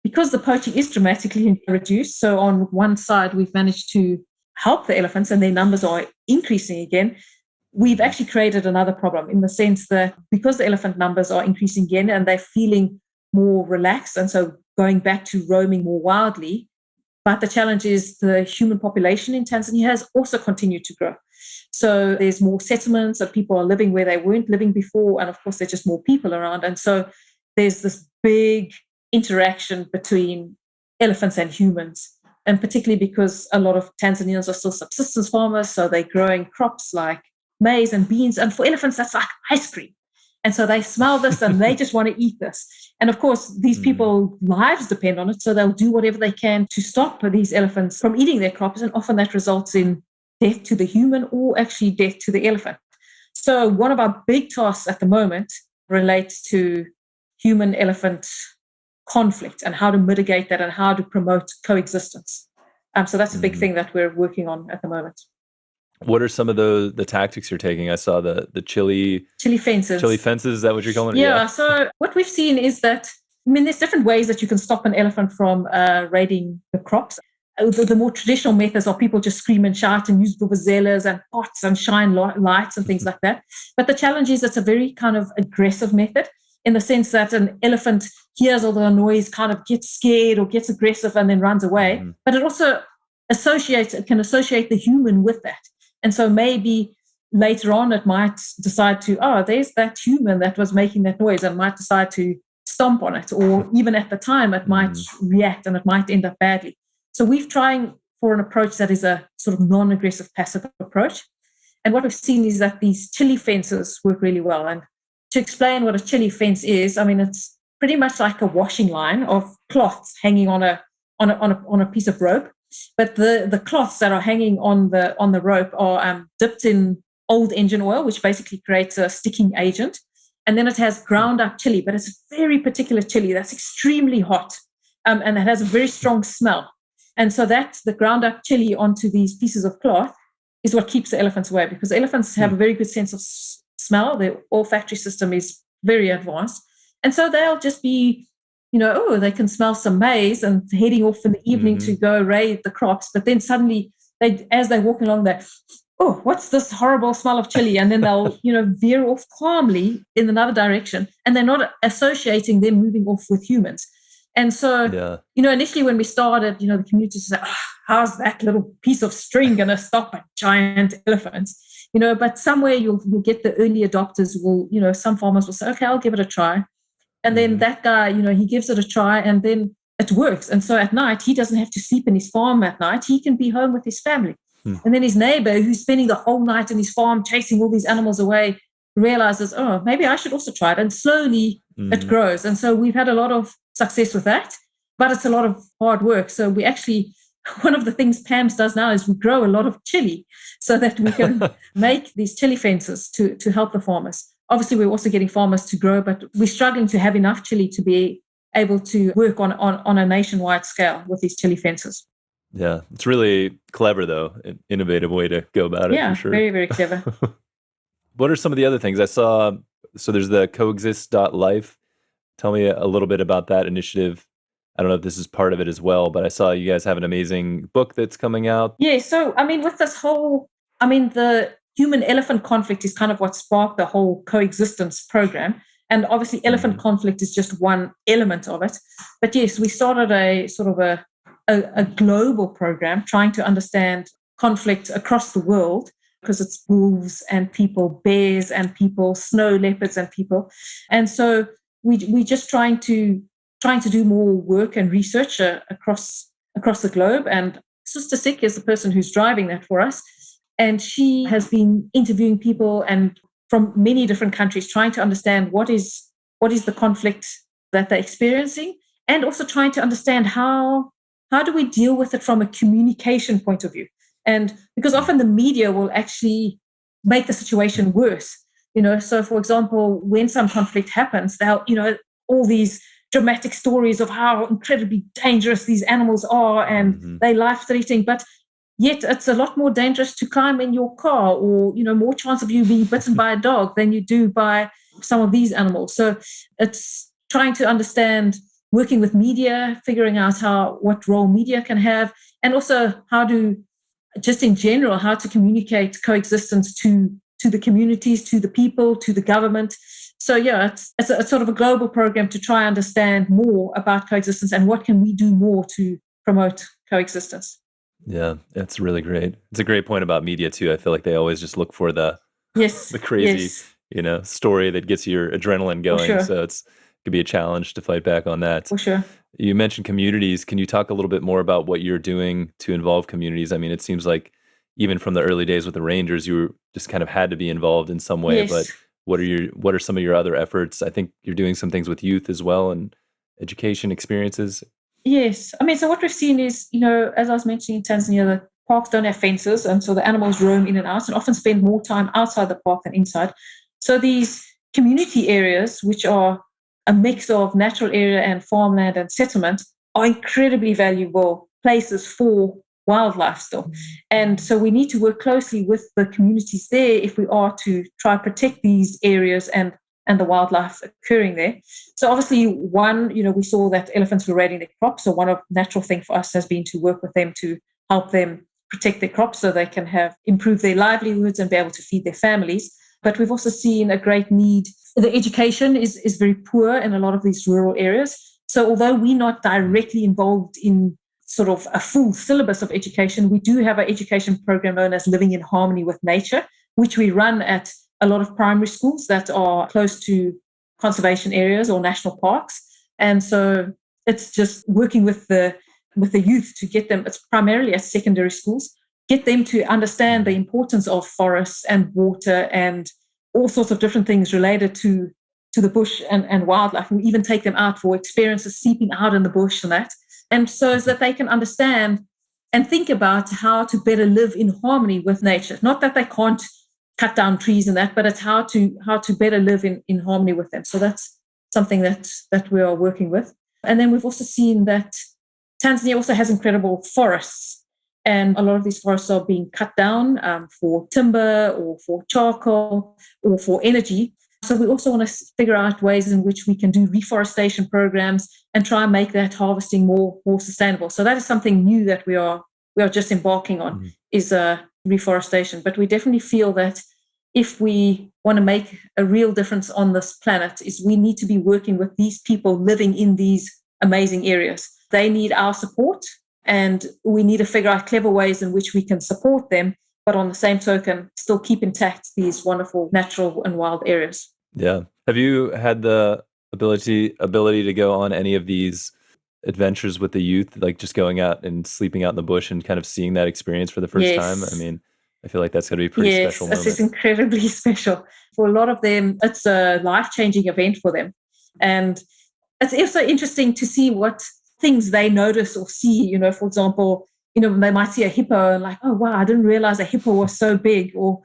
because the poaching is dramatically reduced, so on one side, we've managed to help the elephants and their numbers are increasing again, we've actually created another problem, in the sense that because the elephant numbers are increasing again and they're feeling more relaxed, and so going back to roaming more wildly. But the challenge is the human population in Tanzania has also continued to grow. So there's more settlements, and people are living where they weren't living before. And of course, there's just more people around. And so there's this big interaction between elephants and humans. And particularly because a lot of Tanzanians are still subsistence farmers. So they're growing crops like maize and beans. And for elephants, that's like ice cream. And so they smell this and they just want to eat this. And of course, these people's lives depend on it. So they'll do whatever they can to stop these elephants from eating their crops. And often that results in death to the human or actually death to the elephant. So one of our big tasks at the moment relates to human-elephant conflict and how to mitigate that and how to promote coexistence. So that's a big thing that we're working on at the moment. What are some of the tactics you're taking? I saw the chili fences. Chili fences, is that what you're calling it? Yeah. So what we've seen is that, I mean, there's different ways that you can stop an elephant from raiding the crops. The more traditional methods are people just scream and shout and use vuvuzelas and pots and shine lights and things like that. But the challenge is it's a very kind of aggressive method, in the sense that an elephant hears all the noise, kind of gets scared or gets aggressive and then runs away. Mm-hmm. But it also can associate the human with that. And so maybe later on it might decide to, there's that human that was making that noise, and might decide to stomp on it. Or even at the time, it might react and it might end up badly. So we're trying for an approach that is a sort of non-aggressive, passive approach. And what we've seen is that these chili fences work really well. And to explain what a chili fence is, I mean, it's pretty much like a washing line of cloths hanging on a piece of rope. But the cloths that are hanging on the rope are dipped in old engine oil, which basically creates a sticking agent. And then it has ground up chili, but it's a very particular chili that's extremely hot, and it has a very strong smell. And so the ground up chili onto these pieces of cloth is what keeps the elephants away, because elephants have a very good sense of smell. Their olfactory system is very advanced. And so they'll just be, they can smell some maize and heading off in the evening to go raid the crops. But then suddenly, as they're walking along there, what's this horrible smell of chili? And then they'll, veer off calmly in another direction. And they're not associating them moving off with humans. And so, initially when we started, the community said, how's that little piece of string going to stop a giant elephant? But somewhere you'll get the early adopters some farmers will say, okay, I'll give it a try. And then that guy, he gives it a try, and then it works. And so at night, he doesn't have to sleep in his farm at night. He can be home with his family. And then his neighbor, who's spending the whole night in his farm chasing all these animals away, realizes, maybe I should also try it. And slowly it grows. And so we've had a lot of success with that, but it's a lot of hard work. So we actually, one of the things PAMS does now is we grow a lot of chili so that we can make these chili fences to help the farmers. Obviously, we're also getting farmers to grow, but we're struggling to have enough chili to be able to work on a nationwide scale with these chili fences. Yeah, it's really clever, though, an innovative way to go about it. Yeah, for sure. Very, very clever. What are some of the other things I saw? So there's the coexist.life. Tell me a little bit about that initiative. I don't know if this is part of it as well, but I saw you guys have an amazing book that's coming out. Yeah, so, with this whole, the human-elephant conflict is kind of what sparked the whole coexistence program. And obviously, elephant conflict is just one element of it. But yes, we started a sort of a global program trying to understand conflict across the world, because it's wolves and people, bears and people, snow leopards and people. And so we just trying to do more work and research across the globe. And Sister Sick is the person who's driving that for us. And she has been interviewing people and from many different countries, trying to understand what is the conflict that they're experiencing, and also trying to understand how do we deal with it from a communication point of view. And because often the media will actually make the situation worse. So for example, when some conflict happens, they'll, all these dramatic stories of how incredibly dangerous these animals are and they're life-threatening, but yet it's a lot more dangerous to climb in your car, or, more chance of you being bitten by a dog than you do by some of these animals. So it's trying to understand, working with media, figuring out what role media can have, and also how to communicate coexistence to the communities, to the people, to the government. So yeah, it's sort of a global program to try and understand more about coexistence and what can we do more to promote coexistence. Yeah, it's really great. It's a great point about media too. I feel like they always just look for the crazy, story that gets your adrenaline going. Sure. So it could be a challenge to fight back on that. For sure. You mentioned communities. Can you talk a little bit more about what you're doing to involve communities? I mean, it seems like even from the early days with the Rangers, you just kind of had to be involved in some way. Yes. But what are some of your other efforts? I think you're doing some things with youth as well and education experiences. Yes. So what we've seen is, as I was mentioning in Tanzania, the parks don't have fences, and so the animals roam in and out and often spend more time outside the park than inside. So these community areas, which are a mix of natural area and farmland and settlement, are incredibly valuable places for wildlife still. And so we need to work closely with the communities there if we are to try to protect these areas and the wildlife occurring there. So obviously, one, we saw that elephants were raiding their crops. So one of the natural thing for us has been to work with them to help them protect their crops so they can improve their livelihoods and be able to feed their families. But we've also seen a great need. The education is very poor in a lot of these rural areas. So although we're not directly involved in sort of a full syllabus of education, we do have an education program known as Living in Harmony with Nature, which we run at a lot of primary schools that are close to conservation areas or national parks. And so it's just working with the youth to get them, it's primarily at secondary schools, get them to understand the importance of forests and water and all sorts of different things related to the bush and wildlife. We even take them out for experiences sleeping out in the bush and that. And so that they can understand and think about how to better live in harmony with nature. Not that they can't cut down trees and that, but it's how to better live in harmony with them. So that's something that we are working with. And then we've also seen that Tanzania also has incredible forests. And a lot of these forests are being cut down for timber or for charcoal or for energy. So we also want to figure out ways in which we can do reforestation programs and try and make that harvesting more sustainable. So that is something new that we are just embarking on, is reforestation. But we definitely feel that if we want to make a real difference on this planet, is we need to be working with these people living in these amazing areas. They need our support, and we need to figure out clever ways in which we can support them, but on the same token, still keep intact these wonderful natural and wild areas. Yeah. Have you had the ability to go on any of these adventures with the youth, like just going out and sleeping out in the bush and kind of seeing that experience for the first time? I mean, I feel like that's going to be a pretty special moment. Yes, it's incredibly special. For a lot of them, it's a life-changing event for them. And it's also interesting to see what things they notice or see. For example, they might see a hippo and like, oh, wow, I didn't realize a hippo was so big. Or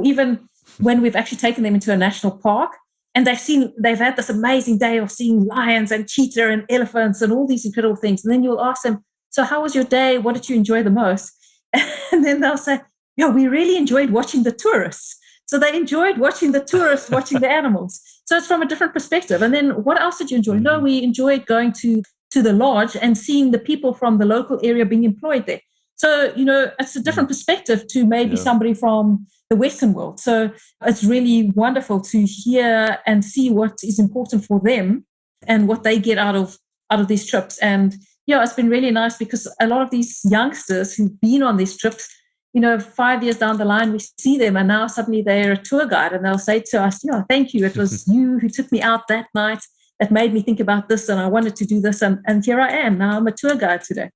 even when we've actually taken them into a national park and they've had this amazing day of seeing lions and cheetah and elephants and all these incredible things. And then you'll ask them, so how was your day? What did you enjoy the most? And then they'll say, yeah, we really enjoyed watching the tourists. So they enjoyed watching the tourists, watching the animals. So it's from a different perspective. And then what else did you enjoy? No, we enjoyed going to the lodge and seeing the people from the local area being employed there. So, it's a different perspective to maybe somebody from the Western world. So it's really wonderful to hear and see what is important for them and what they get out of these trips. And it's been really nice because a lot of these youngsters who've been on these trips, 5 years down the line, we see them and now suddenly they're a tour guide and they'll say to us, thank you. It was you who took me out that night that made me think about this and I wanted to do this. And here I am. Now I'm a tour guide today.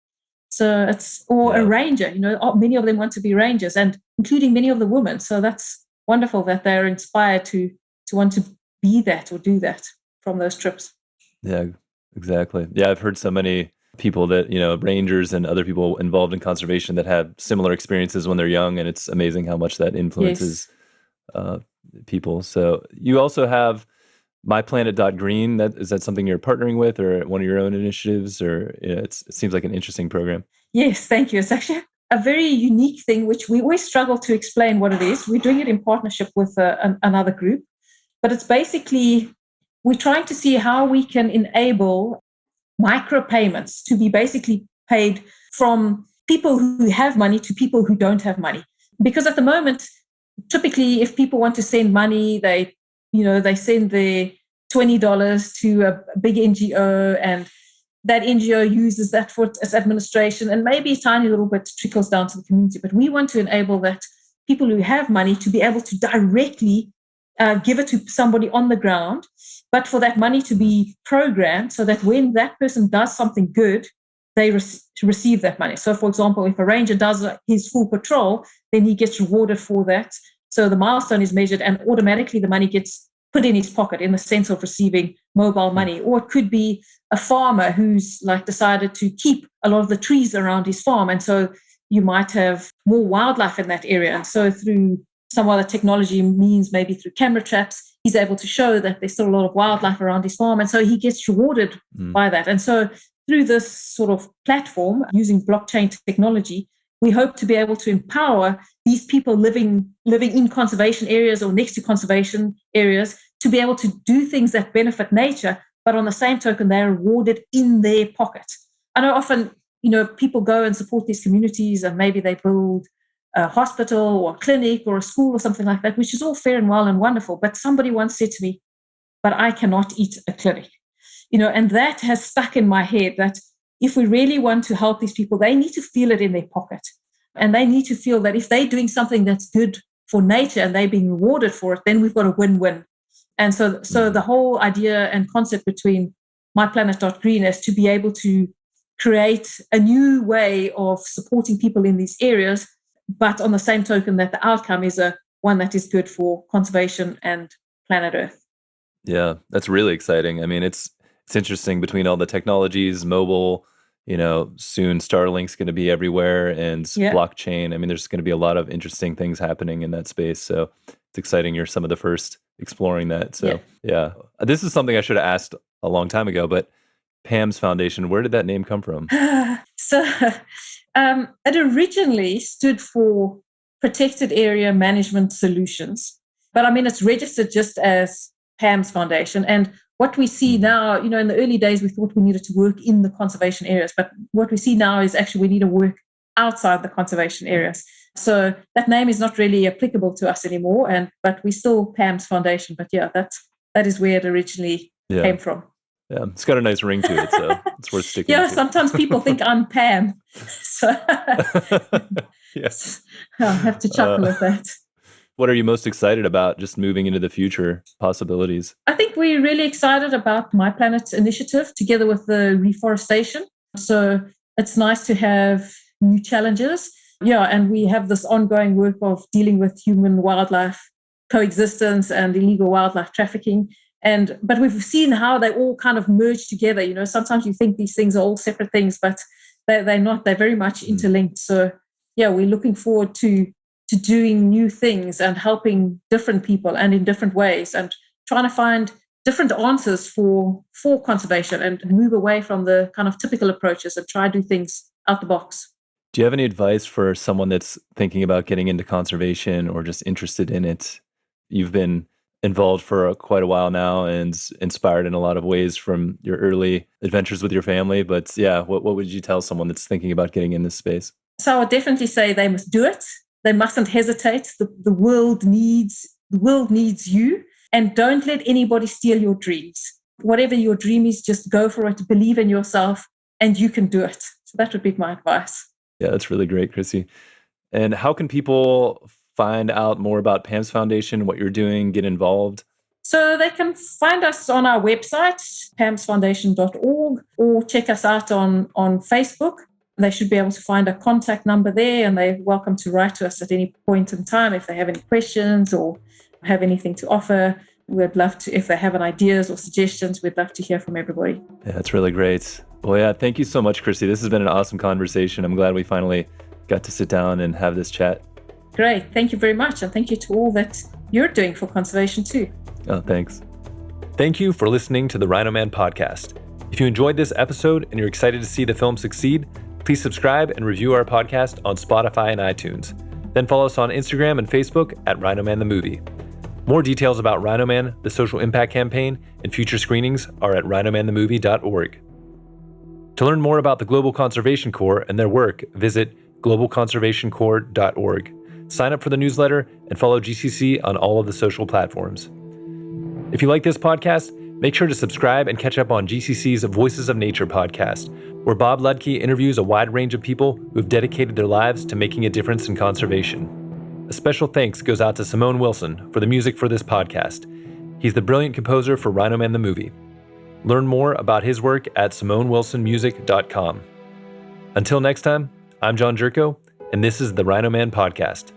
So a ranger, many of them want to be rangers, and including many of the women. So that's wonderful that they're inspired to want to be that or do that from those trips. Yeah, exactly. Yeah, I've heard so many people that, rangers and other people involved in conservation that had similar experiences when they're young, and it's amazing how much that influences people. So you also have MyPlanet.green. Is that something you're partnering with or one of your own initiatives? Or it seems like an interesting program. Yes, thank you. It's actually a very unique thing, which we always struggle to explain what it is. We're doing it in partnership with another group, but it's basically, we're trying to see how we can enable micropayments to be basically paid from people who have money to people who don't have money. Because at the moment, typically, if people want to send money, they send their $20 to a big NGO, and that NGO uses that for its administration, and maybe a tiny little bit trickles down to the community. But we want to enable that people who have money to be able to directly give it to somebody on the ground, but for that money to be programmed so that when that person does something good, they receive that money. So, for example, if a ranger does his full patrol, then he gets rewarded for that. So the milestone is measured and automatically the money gets put in his pocket in the sense of receiving mobile money. Or it could be a farmer who's decided to keep a lot of the trees around his farm. And so you might have more wildlife in that area. And so through some other technology means, maybe through camera traps, he's able to show that there's still a lot of wildlife around his farm. And so he gets rewarded by that. And so through this sort of platform using blockchain technology, we hope to be able to empower these people living in conservation areas or next to conservation areas to be able to do things that benefit nature, but on the same token, they're rewarded in their pocket. I know often, people go and support these communities and maybe they build a hospital or a clinic or a school or something like that, which is all fair and well and wonderful. But somebody once said to me, but I cannot eat a clinic. And that has stuck in my head that if we really want to help these people, they need to feel it in their pocket. And they need to feel that if they're doing something that's good for nature and they're being rewarded for it, then we've got a win-win. And so the whole idea and concept between MyPlanet.green is to be able to create a new way of supporting people in these areas, but on the same token that the outcome is one that is good for conservation and planet Earth. Yeah, that's really exciting. I mean, it's interesting between all the technologies, mobile, soon Starlink's going to be everywhere, and blockchain. I mean, there's going to be a lot of interesting things happening in that space. So it's exciting. You're some of the first exploring that. So yeah. This is something I should have asked a long time ago, but PAMS Foundation, where did that name come from? So it originally stood for Protected Area Management Solutions. But I mean, it's registered just as PAMS Foundation. And what we see now, in the early days, we thought we needed to work in the conservation areas. But what we see now is actually we need to work outside the conservation areas. So that name is not really applicable to us anymore. But we still PAMS Foundation. But yeah, that is where it originally came from. Yeah, it's got a nice ring to it, so it's worth sticking to. Yeah, sometimes people think I'm Pam. So yes. I'll have to chuckle at that. What are you most excited about just moving into the future possibilities? I think we're really excited about My Planet initiative together with the reforestation. So it's nice to have new challenges. Yeah, and we have this ongoing work of dealing with human-wildlife coexistence and illegal wildlife trafficking. But we've seen how they all kind of merge together. Sometimes you think these things are all separate things, but they're not. They're very much interlinked. So yeah, we're looking forward to doing new things and helping different people and in different ways and trying to find different answers for conservation and move away from the kind of typical approaches and try to do things out the box. Do you have any advice for someone that's thinking about getting into conservation or just interested in it? You've been involved for quite a while now and inspired in a lot of ways from your early adventures with your family. But yeah, what would you tell someone that's thinking about getting in this space? So I would definitely say they must do it. They mustn't hesitate. The world needs you, and don't let anybody steal your dreams. Whatever your dream is, just go for it. Believe in yourself, and you can do it. So that would be my advice. Yeah, that's really great, Krissie. And how can people find out more about PAMS Foundation, what you're doing, get involved? So they can find us on our website, pamsfoundation.org, or check us out on Facebook. They should be able to find a contact number there, and they're welcome to write to us at any point in time if they have any questions or have anything to offer. We'd love to, if they have any ideas or suggestions, we'd love to hear from everybody. Yeah, that's really great. Well, yeah, thank you so much, Krissie. This has been an awesome conversation. I'm glad we finally got to sit down and have this chat. Great. Thank you very much. And thank you to all that you're doing for conservation too. Oh, thanks. Thank you for listening to the Rhino Man podcast. If you enjoyed this episode and you're excited to see the film succeed, please subscribe and review our podcast on Spotify and iTunes. Then follow us on Instagram and Facebook at Rhino Man the Movie. More details about Rhino Man, the social impact campaign, and future screenings are at rhinomanthemovie.org. To learn more about the Global Conservation Corps and their work, visit globalconservationcorps.org. Sign up for the newsletter and follow GCC on all of the social platforms. If you like this podcast, make sure to subscribe and catch up on GCC's Voices of Nature podcast, where Bob Ludke interviews a wide range of people who have dedicated their lives to making a difference in conservation. A special thanks goes out to Simone Wilson for the music for this podcast. He's the brilliant composer for Rhino Man the Movie. Learn more about his work at simonewilsonmusic.com. Until next time, I'm John Jerko, and this is the Rhino Man Podcast.